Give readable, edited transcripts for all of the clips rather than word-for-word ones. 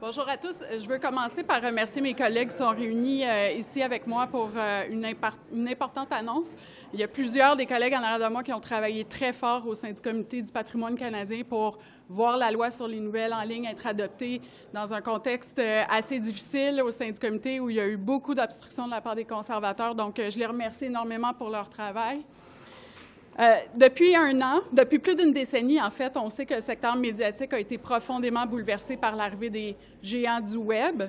Bonjour à tous. Je veux commencer par remercier mes collègues qui sont réunis ici avec moi pour une importante annonce. Il y a plusieurs des collègues en arrière de moi qui ont travaillé très fort au sein du Comité du patrimoine canadien pour voir la loi sur les nouvelles en ligne être adoptée dans un contexte assez difficile au sein du comité où il y a eu beaucoup d'obstructions de la part des conservateurs. Donc, je les remercie énormément pour leur travail. Depuis un an, depuis plus d'une décennie, en fait, on sait que le secteur médiatique a été profondément bouleversé par l'arrivée des géants du Web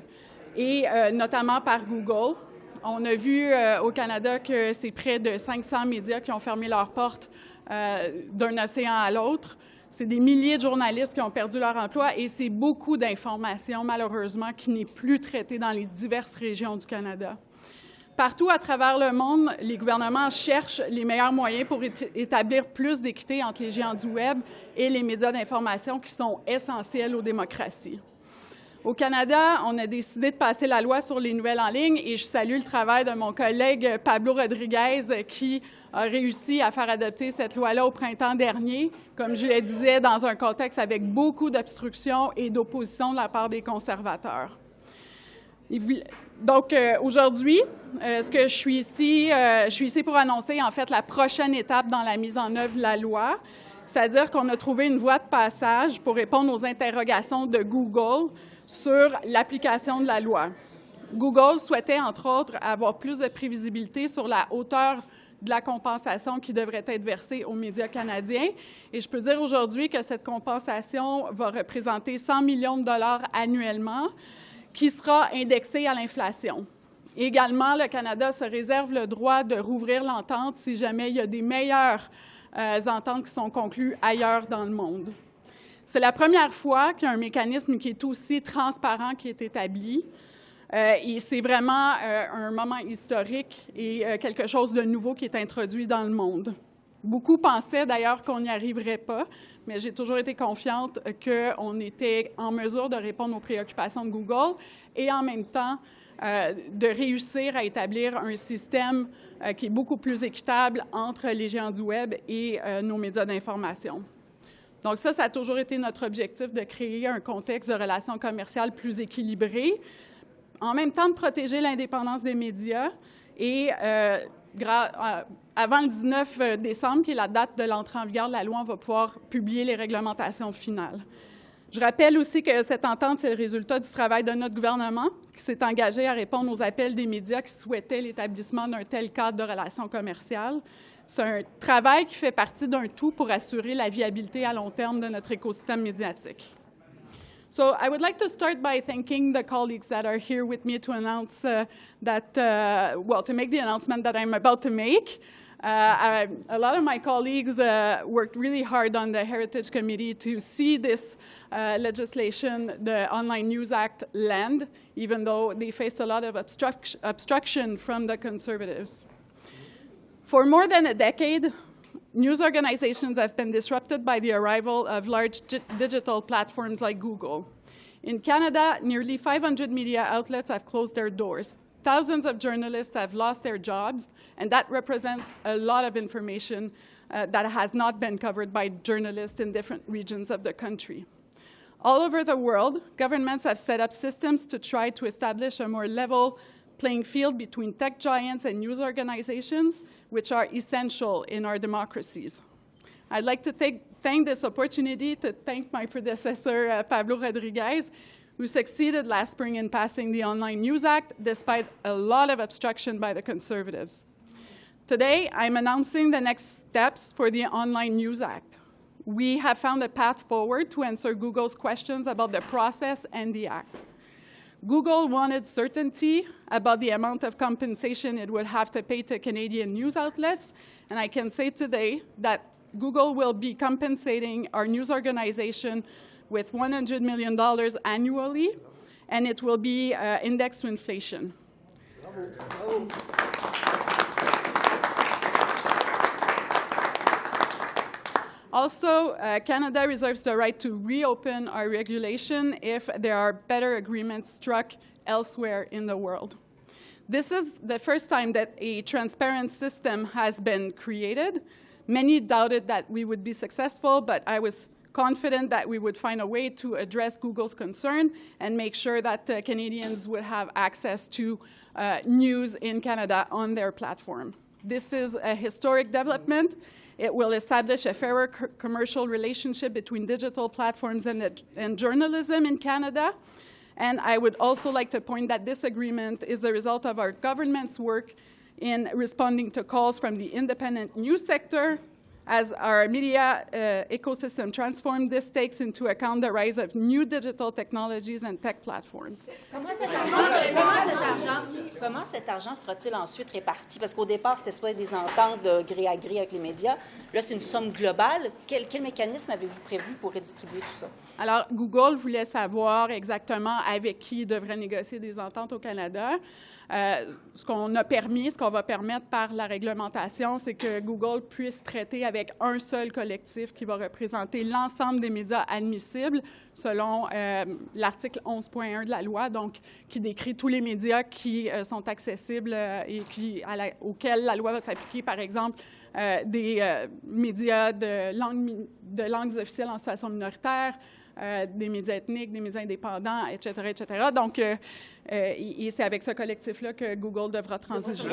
et notamment par Google. On a vu au Canada que c'est près de 500 médias qui ont fermé leurs portes d'un océan à l'autre. C'est des milliers de journalistes qui ont perdu leur emploi et c'est beaucoup d'informations, malheureusement, qui n'est plus traitée dans les diverses régions du Canada. Partout à travers le monde, les gouvernements cherchent les meilleurs moyens pour établir plus d'équité entre les géants du Web et les médias d'information qui sont essentiels aux démocraties. Au Canada, on a décidé de passer la loi sur les nouvelles en ligne et je salue le travail de mon collègue Pablo Rodriguez qui a réussi à faire adopter cette loi-là au printemps dernier, comme je le disais, dans un contexte avec beaucoup d'obstructions et d'opposition de la part des conservateurs. Donc, aujourd'hui, je suis ici pour annoncer, en fait, la prochaine étape dans la mise en œuvre de la loi, c'est-à-dire qu'on a trouvé une voie de passage pour répondre aux interrogations de Google sur l'application de la loi. Google souhaitait, entre autres, avoir plus de prévisibilité sur la hauteur de la compensation qui devrait être versée aux médias canadiens. Et je peux dire aujourd'hui que cette compensation va représenter 100 millions de dollars annuellement, qui sera indexé à l'inflation. Également, le Canada se réserve le droit de rouvrir l'entente si jamais il y a des meilleures ententes qui sont conclues ailleurs dans le monde. C'est la première fois qu'il y a un mécanisme qui est aussi transparent qui est établi. Et c'est vraiment un moment historique et quelque chose de nouveau qui est introduit dans le monde. Beaucoup pensaient d'ailleurs qu'on n'y arriverait pas, mais j'ai toujours été confiante qu'on était en mesure de répondre aux préoccupations de Google et en même temps de réussir à établir un système qui est beaucoup plus équitable entre les géants du Web et nos médias d'information. Donc ça a toujours été notre objectif de créer un contexte de relations commerciales plus équilibré, en même temps de protéger l'indépendance des médias et avant le 19 décembre, qui est la date de l'entrée en vigueur de la loi, on va pouvoir publier les réglementations finales. Je rappelle aussi que cette entente, c'est le résultat du travail de notre gouvernement qui s'est engagé à répondre aux appels des médias qui souhaitaient l'établissement d'un tel cadre de relations commerciales. C'est un travail qui fait partie d'un tout pour assurer la viabilité à long terme de notre écosystème médiatique. So I would like to start by thanking the colleagues that are here with me to announce to make the announcement that I'm about to make. A lot of my colleagues worked really hard on the Heritage Committee to see this legislation, the Online News Act, land, even though they faced a lot of obstruction from the Conservatives. For more than a decade, news organizations have been disrupted by the arrival of large digital platforms like Google. In Canada, nearly 500 media outlets have closed their doors. Thousands of journalists have lost their jobs, and that represents a lot of information that has not been covered by journalists in different regions of the country. All over the world, governments have set up systems to try to establish a more level playing field between tech giants and news organizations, which are essential in our democracies. I'd like to thank this opportunity to thank my predecessor, Pablo Rodriguez, who succeeded last spring in passing the Online News Act, despite a lot of obstruction by the Conservatives. Today, I'm announcing the next steps for the Online News Act. We have found a path forward to answer Google's questions about the process and the act. Google wanted certainty about the amount of compensation it would have to pay to Canadian news outlets, and I can say today that Google will be compensating our news organization with $100 million annually, and it will be indexed to inflation. Also, Canada reserves the right to reopen our regulation if there are better agreements struck elsewhere in the world. This is the first time that a transparent system has been created. Many doubted that we would be successful, but I was confident that we would find a way to address Google's concern and make sure that Canadians would have access to news in Canada on their platform. This is a historic development. It will establish a fairer commercial relationship between digital platforms and journalism in Canada. And I would also like to point that this agreement is the result of our government's work in responding to calls from the independent news sector. As our media ecosystem transforms, this takes into account the rise of new digital technologies and tech platforms. Comment cet argent sera-t-il ensuite réparti? Parce qu'au départ, c'était soit des ententes de gré à gré avec les médias. Là, c'est une somme globale. Quel mécanisme avez-vous prévu pour redistribuer tout ça? Alors, Google voulait savoir exactement avec qui il devrait négocier des ententes au Canada. Ce qu'on va permettre par la réglementation, c'est que Google puisse traiter avec un seul collectif qui va représenter l'ensemble des médias admissibles selon l'article 11.1 de la loi, donc qui décrit tous les médias qui sont accessibles et auxquels la loi va s'appliquer, par exemple, des médias de langues officielles en situation minoritaire, des médias ethniques, des médias indépendants, etc., etc. Donc, c'est avec ce collectif-là que Google devra transiger.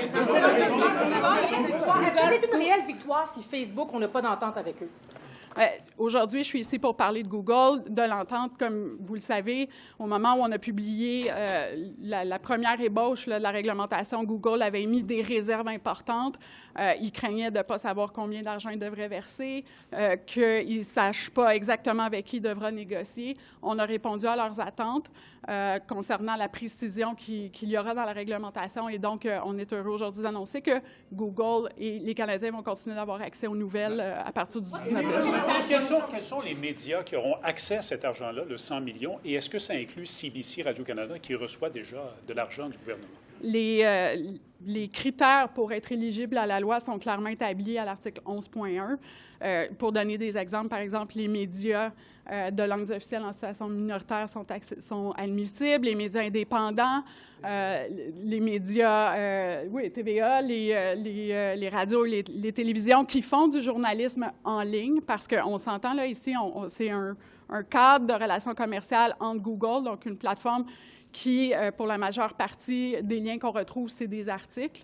C'est une réelle victoire si Facebook, on n'a pas d'entente avec eux. Aujourd'hui, je suis ici pour parler de Google, de l'entente. Comme vous le savez, au moment où on a publié la première ébauche de la réglementation, Google avait émis des réserves importantes. Ils craignaient de ne pas savoir combien d'argent ils devraient verser, qu'ils ne sachent pas exactement avec qui ils devront négocier. On a répondu à leurs attentes concernant la précision qu'il y aura dans la réglementation. Et donc, on est heureux aujourd'hui d'annoncer que Google et les Canadiens vont continuer d'avoir accès aux nouvelles à partir du 19 décembre. Quels sont les médias qui auront accès à cet argent-là, le 100 millions, et est-ce que ça inclut CBC Radio-Canada qui reçoit déjà de l'argent du gouvernement? Les critères pour être éligibles à la loi sont clairement établis à l'article 11.1. Pour donner des exemples, par exemple, les médias de langues officielles en situation minoritaire sont admissibles, les médias indépendants, les médias, TVA, les radios, les télévisions qui font du journalisme en ligne, parce qu'on s'entend là ici, c'est un cadre de relations commerciales entre Google, donc une plateforme qui, pour la majeure partie des liens qu'on retrouve, c'est des articles,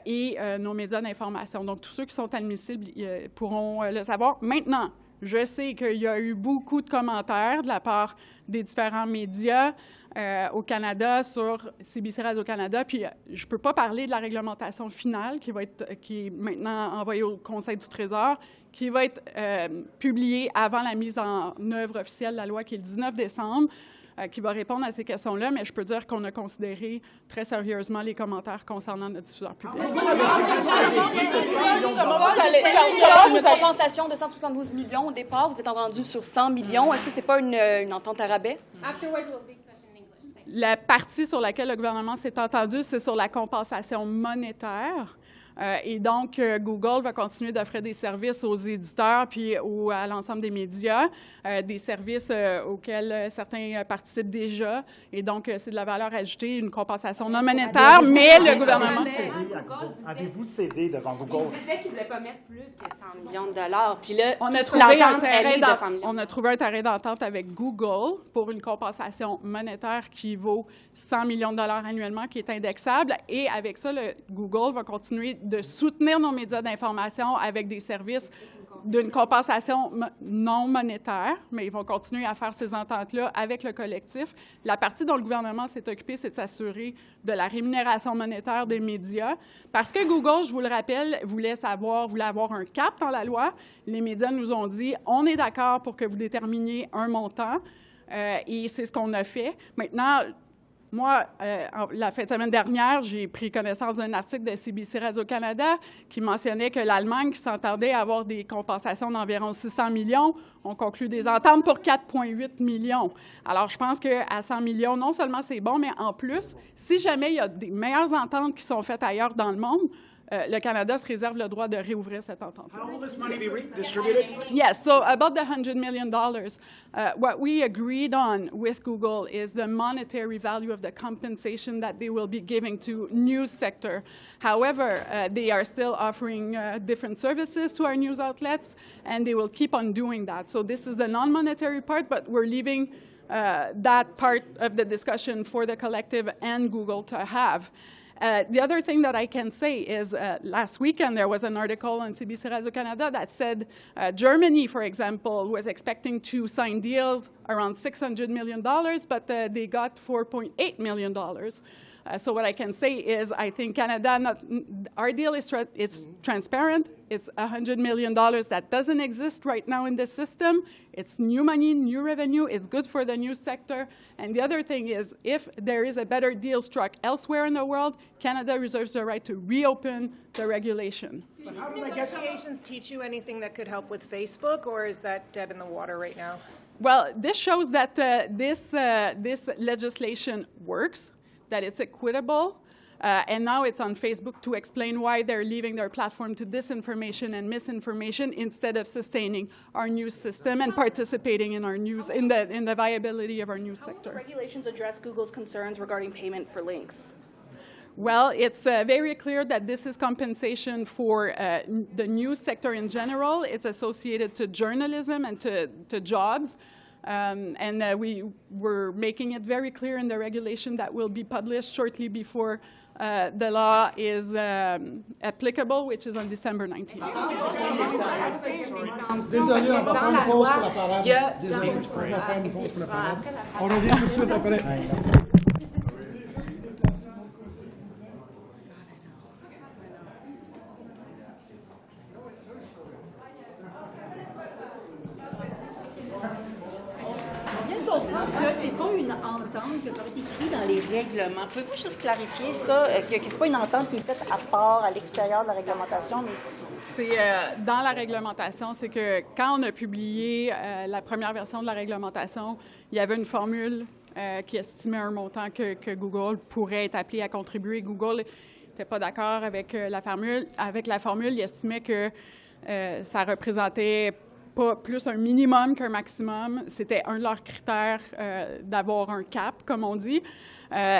et nos médias d'information. Donc, tous ceux qui sont admissibles pourront le savoir. Maintenant, je sais qu'il y a eu beaucoup de commentaires de la part des différents médias au Canada sur CBC Radio-Canada, puis je ne peux pas parler de la réglementation finale qui est maintenant envoyée au Conseil du Trésor, qui va être publiée avant la mise en œuvre officielle de la loi, qui est le 19 décembre, qui va répondre à ces questions-là, mais je peux dire qu'on a considéré très sérieusement les commentaires concernant notre diffuseur public. Une compensation de 172 millions au départ, vous êtes entendu sur 100 millions. Est-ce que ce n'est pas une entente à rabais? La partie sur laquelle le gouvernement s'est entendu, c'est sur la compensation monétaire. Et donc, Google va continuer d'offrir des services aux éditeurs puis à l'ensemble des médias, des services auxquels certains participent déjà. Et donc, c'est de la valeur ajoutée, une compensation non monétaire, mais le gouvernement... Avez-vous cédé devant Google? Il disait qu'il ne voulait pas mettre plus que 100 millions de dollars. Puis là, on a trouvé un terrain d'entente avec Google pour une compensation monétaire qui vaut 100 millions de dollars annuellement, qui est indexable. Et avec ça, Google va continuer de soutenir nos médias d'information avec des services d'une compensation non monétaire, mais ils vont continuer à faire ces ententes-là avec le collectif. La partie dont le gouvernement s'est occupé, c'est de s'assurer de la rémunération monétaire des médias. Parce que Google, je vous le rappelle, voulait avoir un cap dans la loi. Les médias nous ont dit, on est d'accord pour que vous déterminiez un montant, et c'est ce qu'on a fait. Maintenant, moi, la fin de semaine dernière, j'ai pris connaissance d'un article de CBC Radio-Canada qui mentionnait que l'Allemagne, qui s'entendait avoir des compensations d'environ 600 millions, ont conclu des ententes pour 4,8 millions. Alors, je pense qu'à 100 millions, non seulement c'est bon, mais en plus, si jamais il y a des meilleures ententes qui sont faites ailleurs dans le monde, le Canada se réserve le droit de réouvrir cette entente. How will this money be redistributed? Yes, so about the $100 million, what we agreed on with Google is the monetary value of the compensation that they will be giving to news sector. However, they are still offering different services to our news outlets, and they will keep on doing that. So this is the non-monetary part, but we're leaving that part of the discussion for the collective and Google to have. The other thing that I can say is last weekend there was an article on CBC Radio-Canada that said Germany, for example, was expecting to sign deals around $600 million, but they got $4.8 million. So what I can say is I think Canada, our deal is transparent. It's $100 million that doesn't exist right now in the system. It's new money, new revenue. It's good for the news sector. And the other thing is if there is a better deal struck elsewhere in the world, Canada reserves the right to reopen the regulation. But how do negotiations teach you anything that could help with Facebook, or is that dead in the water right now? Well, this shows that this legislation works, that it's equitable, and now it's on Facebook to explain why they're leaving their platform to disinformation and misinformation instead of sustaining our news system and participating in our news, in the viability of our news sector. How will regulations address Google's concerns regarding payment for links? Well, it's very clear that this is compensation for the news sector in general. It's associated to journalism and to jobs. And we were making it very clear in the regulation that will be published shortly before the law is applicable, which is on December 19th. Désolé, on va faire une pause pour la parade. Désolé, on va faire une pause pour la parade. On revient tout de suite après. Que c'est pas une entente, que ça va être écrit dans les règlements. Pouvez-vous juste clarifier ça, que c'est pas une entente qui est faite à part, à l'extérieur de la réglementation, mais c'est dans la réglementation, c'est que quand on a publié la première version de la réglementation, il y avait une formule qui estimait un montant que Google pourrait être appelé à contribuer. Google n'était pas d'accord avec la formule. Il estimait que ça représentait pas plus un minimum qu'un maximum. C'était un de leurs critères d'avoir un cap, comme on dit.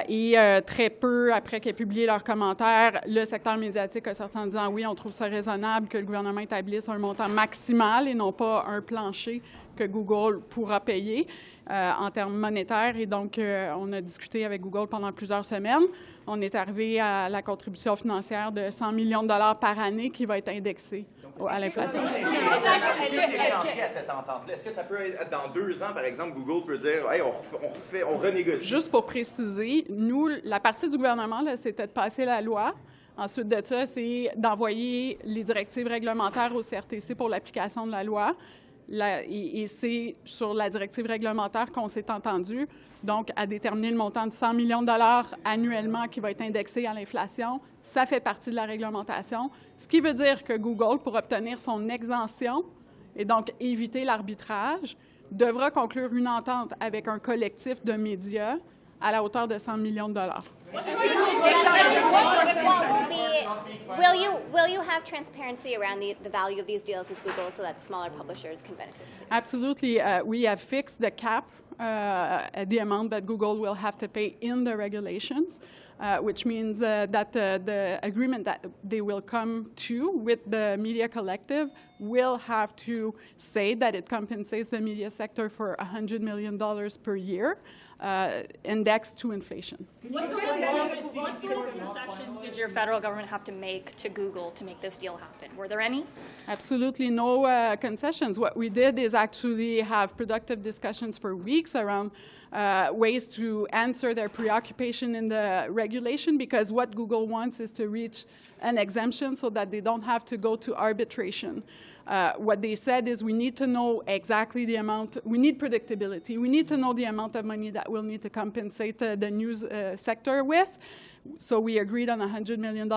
Et très peu après qu'ils aient publié leurs commentaires, le secteur médiatique a sorti en disant oui, on trouve ça raisonnable que le gouvernement établisse un montant maximal et non pas un plancher que Google pourra payer en termes monétaires. Et donc, on a discuté avec Google pendant plusieurs semaines. On est arrivé à la contribution financière de 100 millions de dollars par année qui va être indexée à l'inflation. À cette entente-là. Est-ce que ça peut être dans 2 ans, par exemple, Google peut dire hey, on renégocie? Juste pour préciser, nous, la partie du gouvernement, c'était de passer la loi. Ensuite de ça, c'est d'envoyer les directives réglementaires au CRTC pour l'application de la loi. Et c'est sur la directive réglementaire qu'on s'est entendu, donc à déterminer le montant de 100 millions de dollars annuellement qui va être indexé à l'inflation. Ça fait partie de la réglementation, ce qui veut dire que Google, pour obtenir son exemption et donc éviter l'arbitrage, devra conclure une entente avec un collectif de médias à la hauteur de 100 millions de dollars. Will you have transparency around the value of these deals with Google so that smaller publishers can benefit too? Absolutely. We have fixed the cap, the amount that Google will have to pay in the regulations, which means that the agreement that they will come to with the media collective will have to say that it compensates the media sector for $100 million per year, indexed to inflation. What sort of concessions did your federal government have to make to Google to make this deal happen? Were there any? Absolutely no concessions. What we did is actually have productive discussions for weeks around ways to answer their preoccupation in the regulation, because what Google wants is to reach an exemption so that they don't have to go to arbitration. What they said is we need to know exactly the amount, we need predictability, we need to know the amount of money that we'll need to compensate the news sector with. So we agreed on $100 million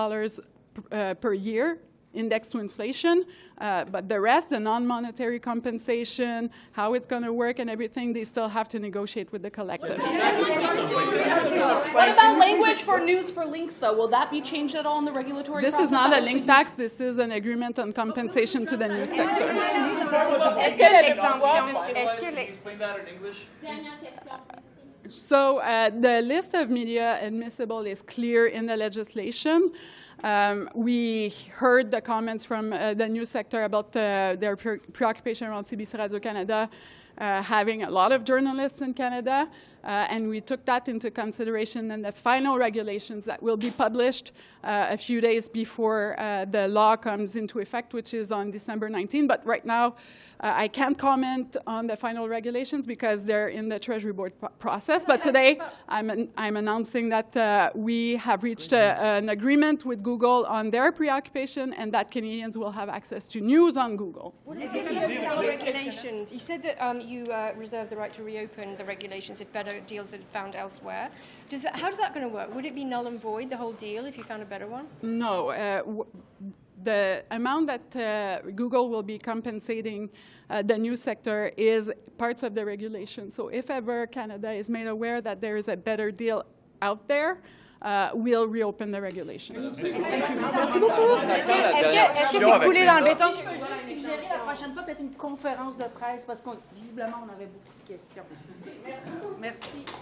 per year indexed to inflation, but the rest, the non-monetary compensation, how it's going to work and everything, they still have to negotiate with the collective. What about language for news for links, though? Will that be changed at all in the regulatory This process? is not a link tax. This is an agreement on compensation to the news sector. Est-ce que l'exemption... Est-ce que les... Explain that in English, please. So the list of media admissible is clear in the legislation. We heard the comments from the news sector about their preoccupation around CBC Radio-Canada having a lot of journalists in Canada, and we took that into consideration in the final regulations that will be published a few days before the law comes into effect, which is on December 19. But right now, I can't comment on the final regulations because they're in the Treasury Board process. But today, I'm announcing that we have reached an agreement with Google on their preoccupation and that Canadians will have access to news on Google. What is the regulations? You said that you reserve the right to reopen the regulations if better deals are found elsewhere. How is that going to work? Would it be null and void, the whole deal, if you found a better one? No. The amount that Google will be compensating the news sector is parts of the regulation. So if ever Canada is made aware that there is a better deal out there, we'll reopen the regulation. Merci beaucoup. Est-ce que c'est coulé dans le béton? Je peux suggérer la prochaine fois peut-être une conférence de presse parce qu'on visiblement on avait beaucoup de questions. Merci.